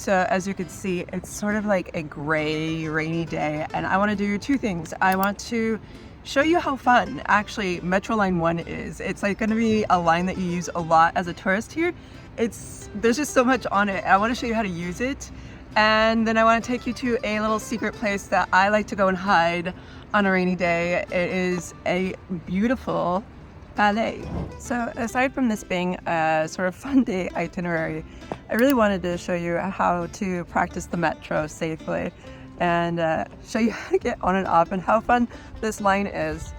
So as you can see, it's sort of like a gray, rainy day, and I want to do two things. I want to show you how fun actually Metro Line 1 is. It's like going to be a line that you use a lot as a tourist here. There's just so much on it. I want to show you how to use it. And then I want to take you to a little secret place that I like to go and hide on a rainy day. It is a beautiful Palais. So aside from this being a sort of fun day itinerary, I really wanted to show you how to practice the metro safely and show you how to get on and off and how fun this line is.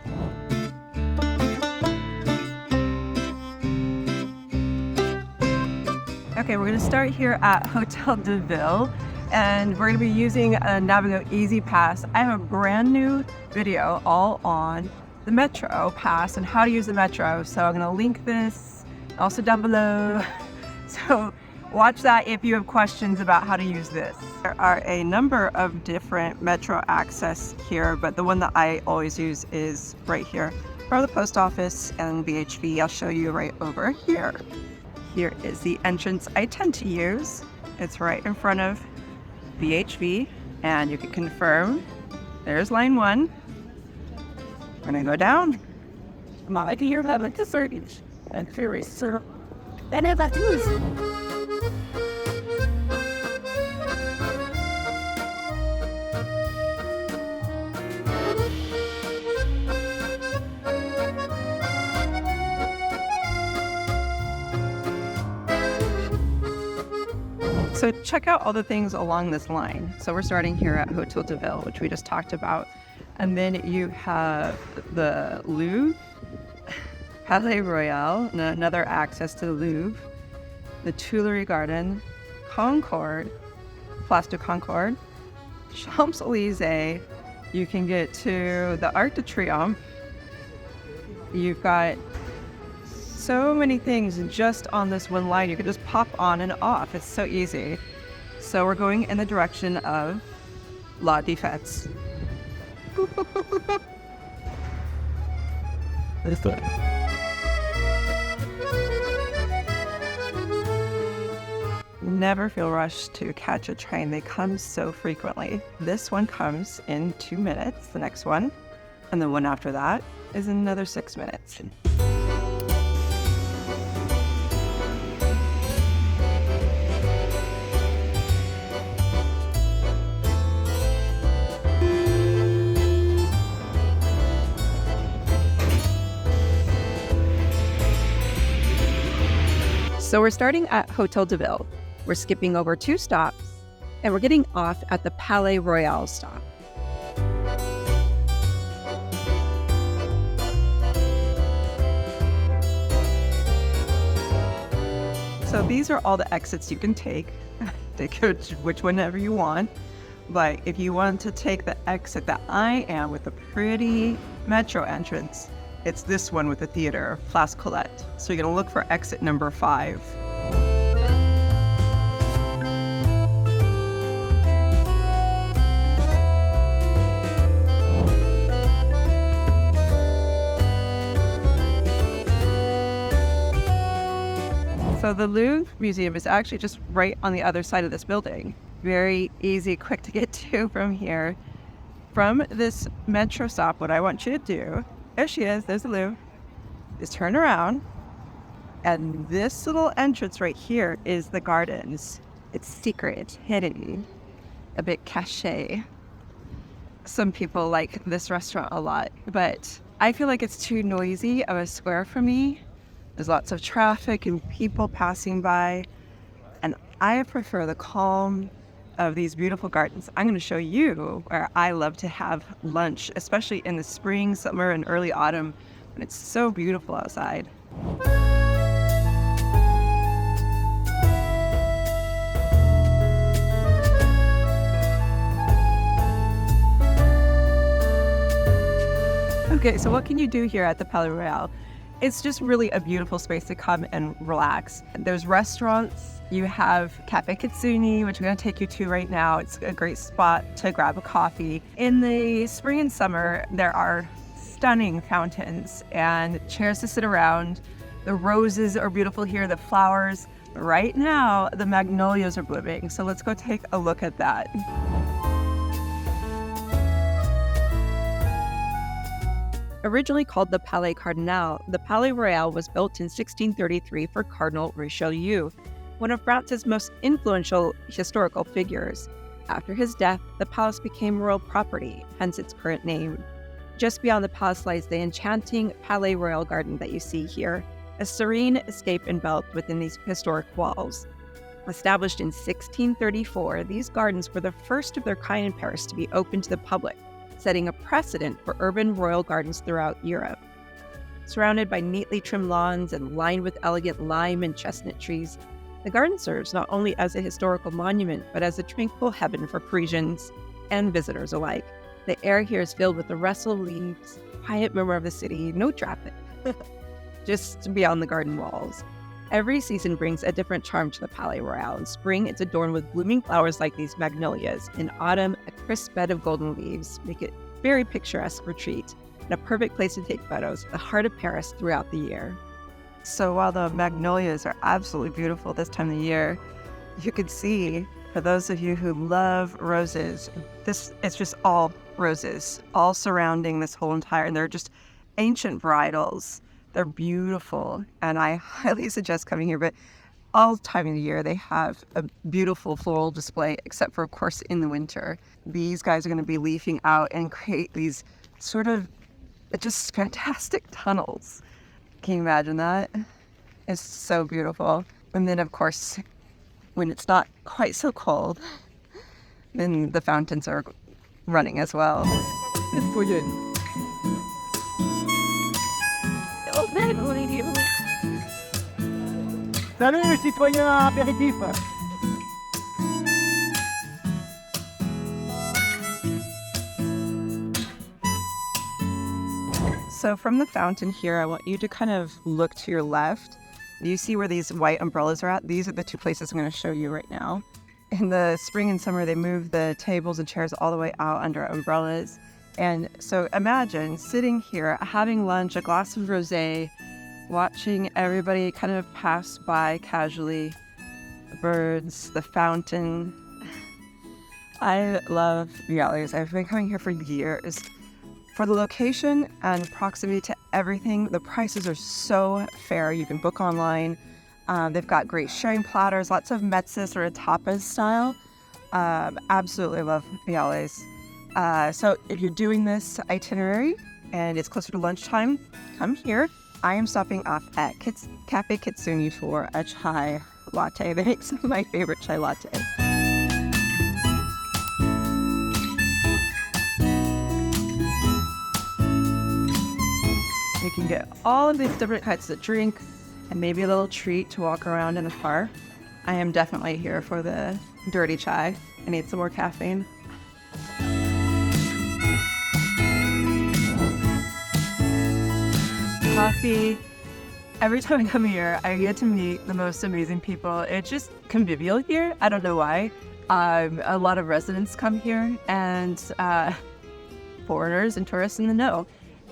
Okay, we're going to start here at Hôtel de Ville, and we're going to be using a Navigo Easy Pass. I have a brand new video all on the Metro Pass and how to use the Metro, so I'm going to link this also down below. So watch that if you have questions about how to use this. There are a number of different Metro access here, but the one that I always use is right here from the post office and BHV. I'll show you right over here. Here is the entrance I tend to use. It's right in front of BHV, and you can confirm there's line 1. We're gonna go down. My dear, have a service and very sir. Then have that news. So check out all the things along this line. So we're starting here at Hôtel de Ville, which we just talked about. And then you have the Louvre, Palais Royal, another access to the Louvre, the Tuileries Garden, Concorde, Place de Concorde, Champs-Élysées. You can get to the Arc de Triomphe. You've got so many things just on this one line. You can just pop on and off. It's so easy. So we're going in the direction of La Défense. This way. Never feel rushed to catch a train. They come so frequently. This one comes in 2 minutes, the next one, and the one after that is in another 6 minutes. So we're starting at Hôtel de Ville. We're skipping over 2 stops, and we're getting off at the Palais Royal stop. So these are all the exits you can take. Take which whenever you want. But if you want to take the exit that I am with the pretty metro entrance, it's this one with the theater, Place Colette. So you're gonna look for exit number 5. So the Louvre Museum is actually just right on the other side of this building. Very easy, quick to get to from here. From this metro stop, what I want you to do, there she is, there's the Louvre, is turn around, and this little entrance right here is the gardens. It's secret, hidden, a bit cachet. Some people like this restaurant a lot, but I feel like it's too noisy of a square for me. There's lots of traffic and people passing by, and I prefer the calm of these beautiful gardens. I'm going to show you where I love to have lunch, especially in the spring, summer, and early autumn when it's so beautiful outside. Okay, so what can you do here at the Palais Royal? It's just really a beautiful space to come and relax. There's restaurants. You have Cafe Kitsune, which I'm going to take you to right now. It's a great spot to grab a coffee. In the spring and summer, there are stunning fountains and chairs to sit around. The roses are beautiful here, the flowers. right now, the magnolias are blooming. So let's go take a look at that. Originally called the Palais Cardinal, the Palais Royal was built in 1633 for Cardinal Richelieu, one of France's most influential historical figures. After his death, the palace became royal property, hence its current name. Just beyond the palace lies the enchanting Palais Royal garden that you see here, a serene escape enveloped within these historic walls. Established in 1634, these gardens were the first of their kind in Paris to be open to the public, setting a precedent for urban royal gardens throughout Europe. Surrounded by neatly trimmed lawns and lined with elegant lime and chestnut trees, the garden serves not only as a historical monument, but as a tranquil heaven for Parisians and visitors alike. The air here is filled with the rustle of leaves, quiet murmur of the city, no traffic, just beyond the garden walls. Every season brings a different charm to the Palais Royal. In spring, it's adorned with blooming flowers like these magnolias. In autumn, a crisp bed of golden leaves make it a very picturesque retreat and a perfect place to take photos, the heart of Paris throughout the year. So while the magnolias are absolutely beautiful this time of the year, you can see, for those of you who love roses, it's just all roses, all surrounding this whole entire, and they're just ancient varietals. They're beautiful, and I highly suggest coming here, but all time of the year they have a beautiful floral display, except for, of course, in the winter. These guys are going to be leafing out and create these sort of just fantastic tunnels. Can you imagine that? It's so beautiful. And then, of course, when it's not quite so cold, then the fountains are running as well. Salut les citoyens, apéritif. So from the fountain here, I want you to kind of look to your left. Do you see where these white umbrellas are at? These are the two places I'm going to show you right now. In the spring and summer, they move the tables and chairs all the way out under umbrellas. And so imagine sitting here, having lunch, a glass of rosé, watching everybody kind of pass by casually, the birds, the fountain. I love Bialys. I've been coming here for years. For the location and proximity to everything, the prices are so fair. You can book online. They've got great sharing platters, lots of mezzas or a tapas style. Absolutely love Bialys. So if you're doing this itinerary and it's closer to lunchtime, come here. I am stopping off at Cafe Kitsune for a chai latte. They make some of my favorite chai lattes. You can get all of these different kinds of drinks and maybe a little treat to walk around in the park. I am definitely here for the dirty chai. I need some more caffeine. Coffee. Every time I come here, I get to meet the most amazing people. It's just convivial here. I don't know why. A lot of residents come here and foreigners and tourists in the know.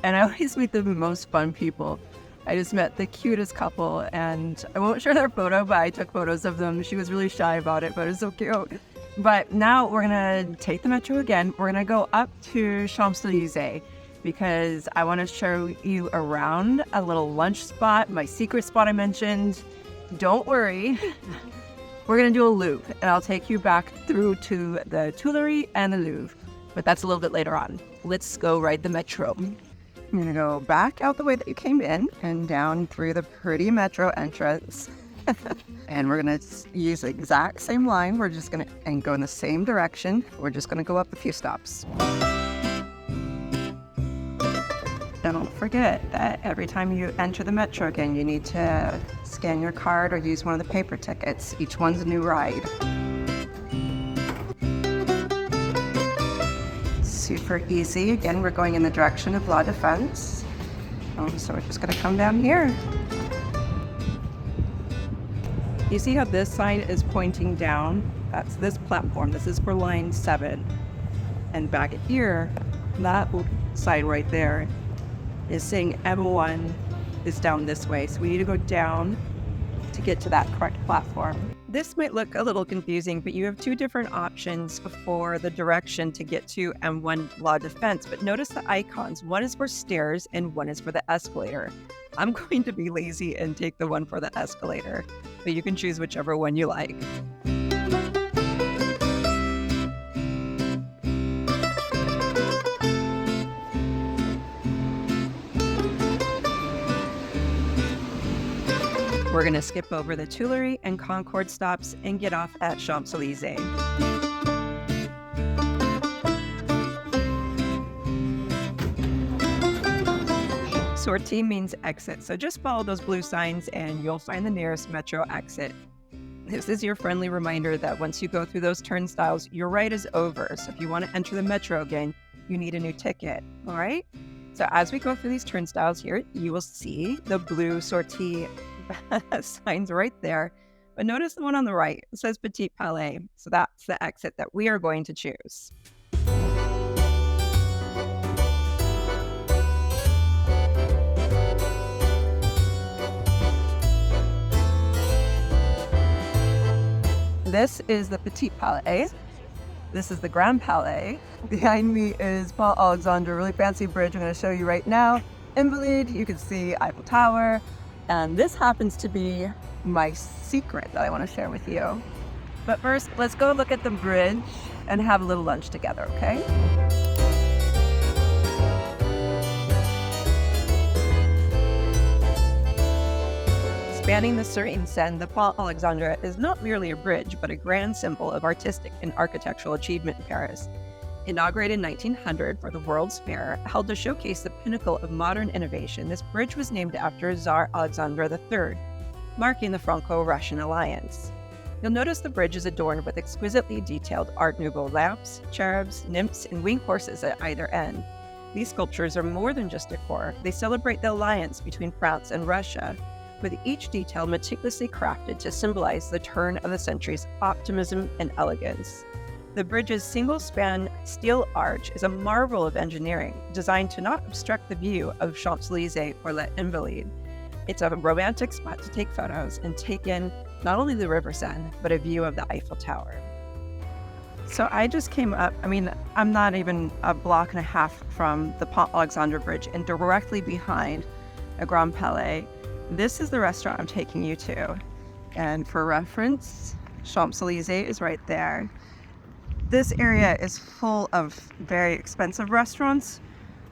And I always meet the most fun people. I just met the cutest couple, and I won't share their photo, but I took photos of them. She was really shy about it, but it was so cute. But now we're gonna take the metro again. We're gonna go up to Champs-Élysées because I want to show you around a little lunch spot, my secret spot I mentioned. Don't worry. We're gonna do a loop, and I'll take you back through to the Tuileries and the Louvre, but that's a little bit later on. Let's go ride the metro. I'm gonna go back out the way that you came in and down through the pretty metro entrance. And we're gonna use the exact same line. We're just gonna go in the same direction. We're just gonna go up a few stops. Don't forget that every time you enter the metro again, you need to scan your card or use one of the paper tickets. Each one's a new ride. Super easy. Again, we're going in the direction of La Défense. So we're just gonna come down here. You see how this sign is pointing down? That's this platform. This is for line 7. And back here, that sign right there is saying M1 is down this way. So we need to go down to get to that correct platform. This might look a little confusing, but you have two different options for the direction to get to and one La Defense. But notice the icons. One is for stairs and one is for the escalator. I'm going to be lazy and take the one for the escalator, but you can choose whichever one you like. We're going to skip over the Tuileries and Concorde stops and get off at Champs-Élysées. Sortie means exit, so just follow those blue signs and you'll find the nearest metro exit. This is your friendly reminder that once you go through those turnstiles, your ride is over. So if you want to enter the metro again, you need a new ticket, all right? So as we go through these turnstiles here, you will see the blue sortie signs right there. But notice the one on the right. It says Petite Palais. So that's the exit that we are going to choose. This is the Petite Palais. This is the Grand Palais. Behind me is Pont Alexandre, a really fancy bridge I'm going to show you right now. Invalides, you can see Eiffel Tower. And this happens to be my secret that I want to share with you. But first, let's go look at the bridge and have a little lunch together, okay? Spanning the Seine, the Pont Alexandre is not merely a bridge, but a grand symbol of artistic and architectural achievement in Paris. Inaugurated in 1900 for the World's Fair, held to showcase the pinnacle of modern innovation, this bridge was named after Tsar Alexander III, marking the Franco-Russian alliance. You'll notice the bridge is adorned with exquisitely detailed Art Nouveau lamps, cherubs, nymphs, and winged horses at either end. These sculptures are more than just decor, they celebrate the alliance between France and Russia, with each detail meticulously crafted to symbolize the turn of the century's optimism and elegance. The bridge's single-span steel arch is a marvel of engineering, designed to not obstruct the view of Champs-Élysées or Les Invalides. It's a romantic spot to take photos and take in not only the River Seine, but a view of the Eiffel Tower. So I just came up, I'm not even a block and a half from the Pont Alexandre Bridge, and directly behind a Grand Palais, this is the restaurant I'm taking you to. And for reference, Champs-Élysées is right there. This area is full of very expensive restaurants,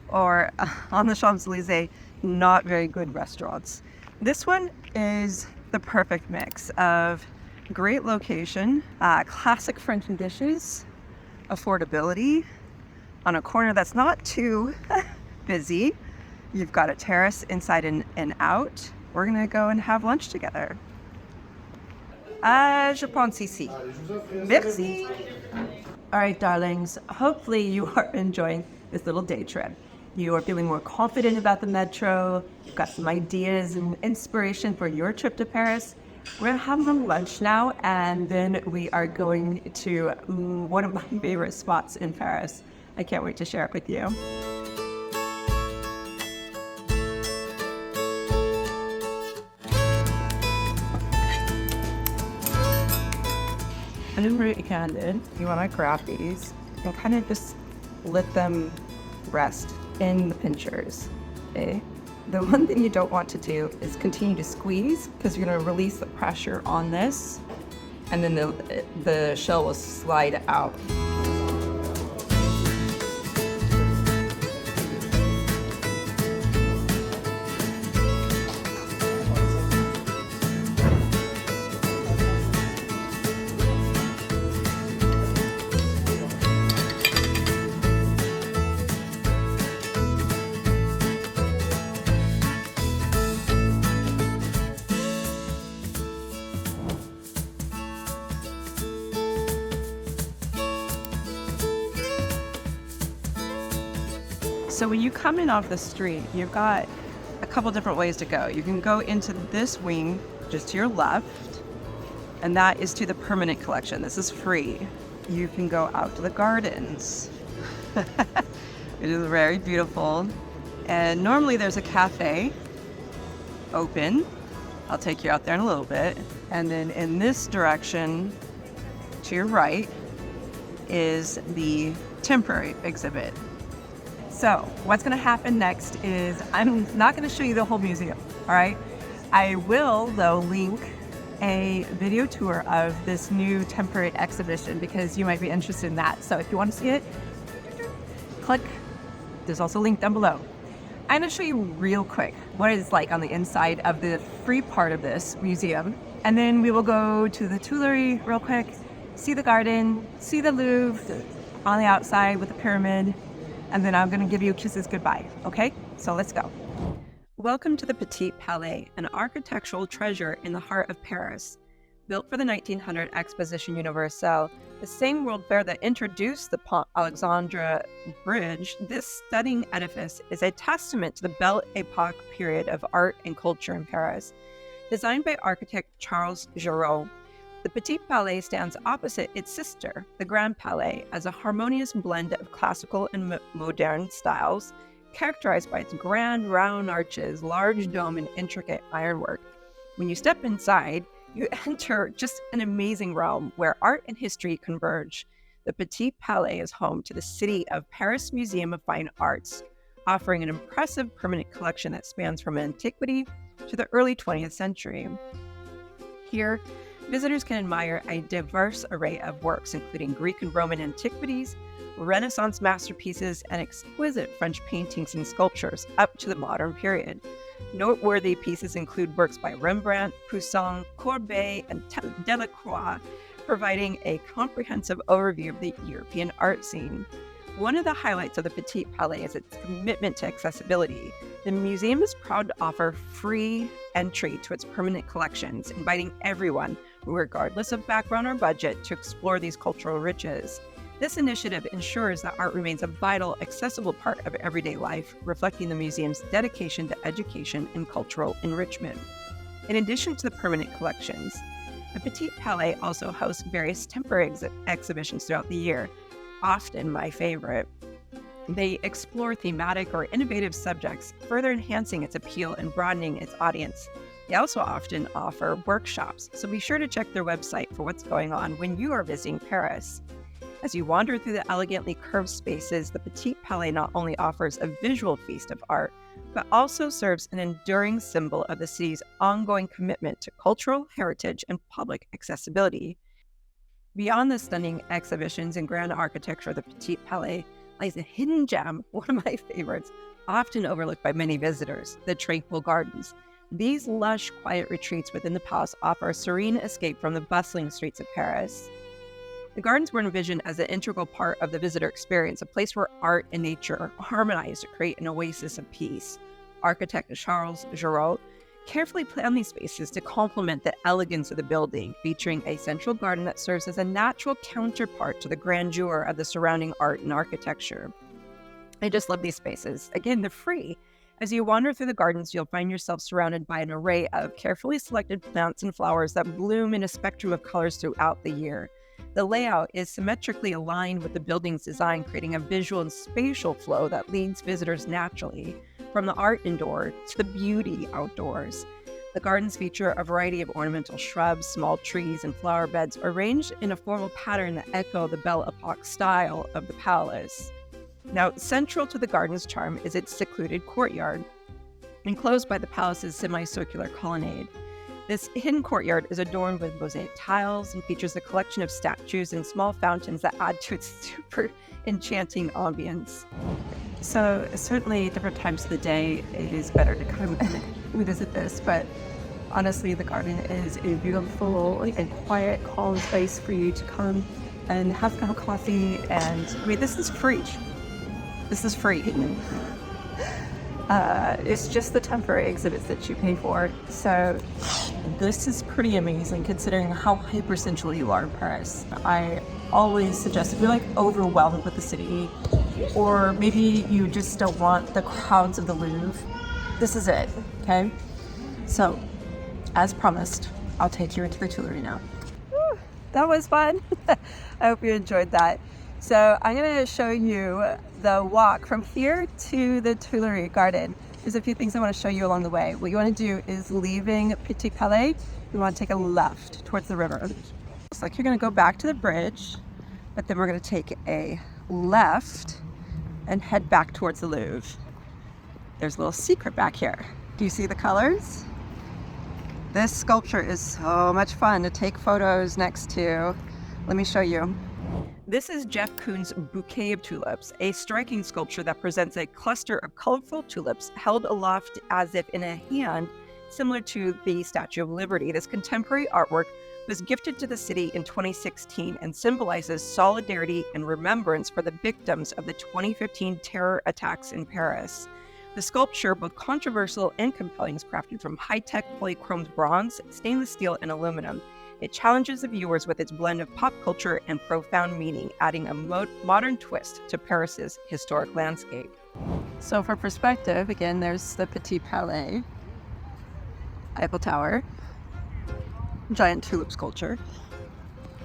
or on the Champs-Élysées, not very good restaurants. This one is the perfect mix of great location, classic French dishes, affordability, on a corner that's not too busy. You've got a terrace inside and out. We're gonna go and have lunch together. Je pense ici. Merci. All right, darlings, hopefully you are enjoying this little day trip. You are feeling more confident about the metro. You've got some ideas and inspiration for your trip to Paris. We're gonna have some lunch now, and then we are going to one of my favorite spots in Paris. I can't wait to share it with you. I'm really candid. You want to grab these and kind of just let them rest in the pinchers, okay? The one thing you don't want to do is continue to squeeze, because you're going to release the pressure on this, and then the shell will slide out. So when you come in off the street, you've got a couple different ways to go. You can go into this wing just to your left, and that is to the permanent collection. This is free. You can go out to the gardens. It is very beautiful. And normally there's a cafe open, I'll take you out there in a little bit. And then in this direction, to your right, is the temporary exhibit. So what's going to happen next is I'm not going to show you the whole museum, all right? I will, though, link a video tour of this new temporary exhibition because you might be interested in that. So if you want to see it, click. There's also a link down below. I'm going to show you real quick what it's like on the inside of the free part of this museum. And then we will go to the Tuileries real quick, see the garden, see the Louvre on the outside with the pyramid. And then I'm going to give you kisses goodbye. Okay? So let's go. Welcome to the Petite Palais, an architectural treasure in the heart of Paris. Built for the 1900 Exposition Universelle, the same World Fair that introduced the Pont Alexandre Bridge, this stunning edifice is a testament to the Belle Époque period of art and culture in Paris. Designed by architect Charles Giraud, the Petit Palais stands opposite its sister, the Grand Palais, as a harmonious blend of classical and modern styles, characterized by its grand round arches, large dome, and intricate ironwork. When you step inside, you enter just an amazing realm where art and history converge. The Petit Palais is home to the City of Paris Museum of Fine Arts, offering an impressive permanent collection that spans from antiquity to the early 20th century. Here, visitors can admire a diverse array of works, including Greek and Roman antiquities, Renaissance masterpieces, and exquisite French paintings and sculptures up to the modern period. Noteworthy pieces include works by Rembrandt, Poussin, Courbet, and Delacroix, providing a comprehensive overview of the European art scene. One of the highlights of the Petit Palais is its commitment to accessibility. The museum is proud to offer free entry to its permanent collections, inviting everyone, regardless of background or budget, to explore these cultural riches. This initiative ensures that art remains a vital, accessible part of everyday life, reflecting the museum's dedication to education and cultural enrichment. In addition to the permanent collections, the Petit Palais also hosts various temporary exhibitions throughout the year, often my favorite. They explore thematic or innovative subjects, further enhancing its appeal and broadening its audience. They also often offer workshops, so be sure to check their website for what's going on when you are visiting Paris. As you wander through the elegantly curved spaces, the Petit Palais not only offers a visual feast of art, but also serves an enduring symbol of the city's ongoing commitment to cultural heritage and public accessibility. Beyond the stunning exhibitions and grand architecture of the Petit Palais lies a hidden gem, one of my favorites, often overlooked by many visitors, the tranquil gardens. These lush, quiet retreats within the palace offer a serene escape from the bustling streets of Paris. The gardens were envisioned as an integral part of the visitor experience, a place where art and nature harmonize to create an oasis of peace. Architect Charles Giraud carefully planned these spaces to complement the elegance of the building, featuring a central garden that serves as a natural counterpart to the grandeur of the surrounding art and architecture. I just love these spaces. Again, they're free. As you wander through the gardens, you'll find yourself surrounded by an array of carefully selected plants and flowers that bloom in a spectrum of colors throughout the year. The layout is symmetrically aligned with the building's design, creating a visual and spatial flow that leads visitors naturally from the art indoor to the beauty outdoors. The gardens feature a variety of ornamental shrubs, small trees, and flower beds arranged in a formal pattern that echo the Belle Époque style of the palace. Now, central to the garden's charm is its secluded courtyard, enclosed by the palace's semicircular colonnade. This hidden courtyard is adorned with mosaic tiles and features a collection of statues and small fountains that add to its super enchanting ambience. So certainly different times of the day, it is better to come and visit this, but honestly, the garden is a beautiful and quiet, calm space for you to come and have a cup of coffee. And I mean, this is free. This is free. It's just the temporary exhibits that you pay for. So this is pretty amazing considering how hyper-central you are in Paris. I always suggest if you're like overwhelmed with the city, or maybe you just don't want the crowds of the Louvre, this is it, okay? So, as promised, I'll take you into the Tuileries now. Whew, that was fun. I hope you enjoyed that. So I'm going to show you the walk from here to the Tuileries garden. there's a few things I want to show you along the way. What you want to do is, leaving Petite Palais, you want to take a left towards the river. It's like you're going to go back to the bridge, but then we're going to take a left and head back towards the Louvre. There's a little secret back here. Do you see the colors? This sculpture is so much fun to take photos next to. Let me show you. This is Jeff Koons' Bouquet of Tulips, a striking sculpture that presents a cluster of colorful tulips held aloft as if in a hand, similar to the Statue of Liberty. This contemporary artwork was gifted to the city in 2016 and symbolizes solidarity and remembrance for the victims of the 2015 terror attacks in Paris. The sculpture, both controversial and compelling, is crafted from high-tech polychromed bronze, stainless steel, and aluminum. It challenges the viewers with its blend of pop culture and profound meaning, adding a modern twist to Paris's historic landscape. So for perspective, again, there's the Petite Palais, Eiffel Tower, giant tulip sculpture.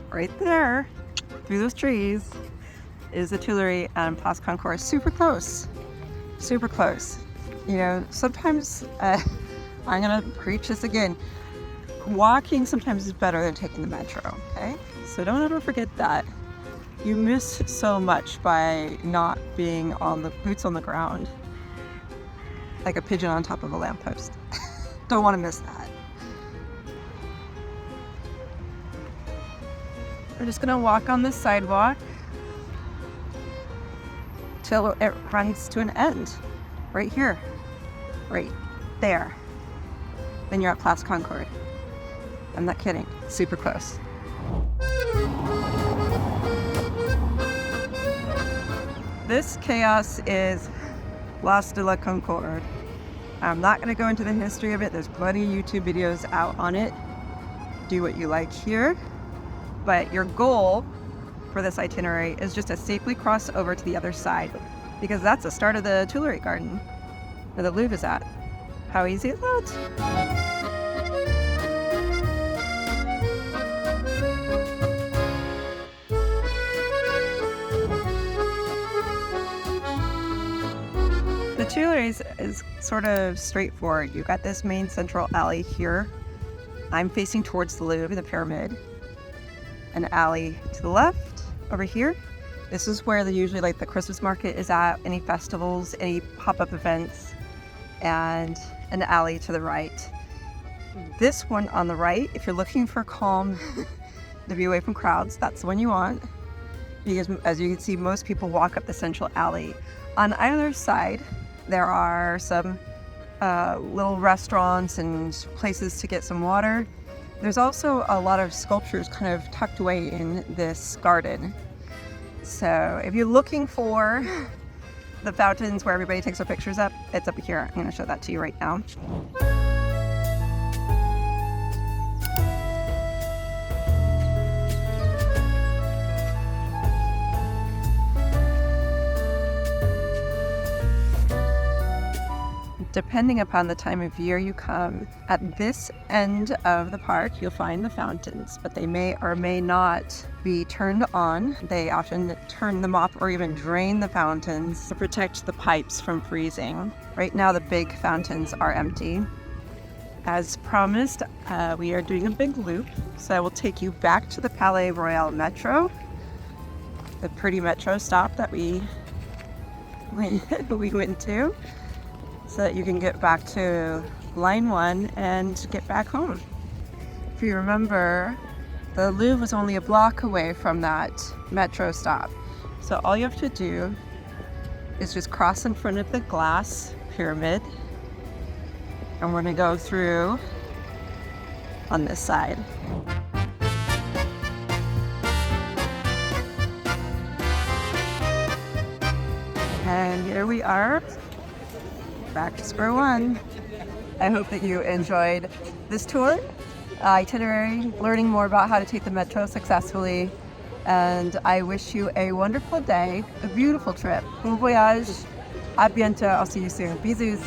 Right there, through those trees, is the Tuileries and Place Concorde. Super close. Super close. You know, sometimes, I'm gonna preach this again, walking sometimes is better than taking the metro, okay? So don't ever forget that. You miss so much by not being on the boots on the ground, like a pigeon on top of a lamppost. Don't want to miss that. We're just gonna walk on this sidewalk till it runs to an end. Right here. Right there. Then you're at Place Concorde. I'm not kidding. Super close. This chaos is Place de la Concorde. I'm not going to go into the history of it. There's plenty of YouTube videos out on it. Do what you like here. But your goal for this itinerary is just to safely cross over to the other side, because that's the start of the Tuileries Garden, where the Louvre is at. How easy is that? The Tuileries is sort of straightforward. You've got this main central alley here. I'm facing towards the Louvre, the pyramid. An alley to the left over here. This is where usually like the Christmas market is at, any festivals, any pop-up events, and an alley to the right. This one on the right, if you're looking for calm to be away from crowds, that's the one you want, because as you can see, most people walk up the central alley. On either side, there are some little restaurants and places to get some water. There's also a lot of sculptures kind of tucked away in this garden. So if you're looking for the fountains where everybody takes their pictures up, it's up here. I'm going to show that to you right now. Depending upon the time of year you come, at this end of the park, you'll find the fountains, but they may or may not be turned on. They often turn them off or even drain the fountains to protect the pipes from freezing. Right now, the big fountains are empty. As promised, we are doing a big loop, so I will take you back to the Palais Royal metro, the pretty metro stop that we went to, so that you can get back to line 1 and get back home. If you remember, the Louvre was only a block away from that metro stop. So all you have to do is just cross in front of the glass pyramid, and we're gonna go through on this side. And here we are, back to square one. I hope that you enjoyed this tour, itinerary, learning more about how to take the metro successfully. And I wish you a wonderful day, a beautiful trip. Bon voyage. À bientôt. I'll see you soon. Bisous.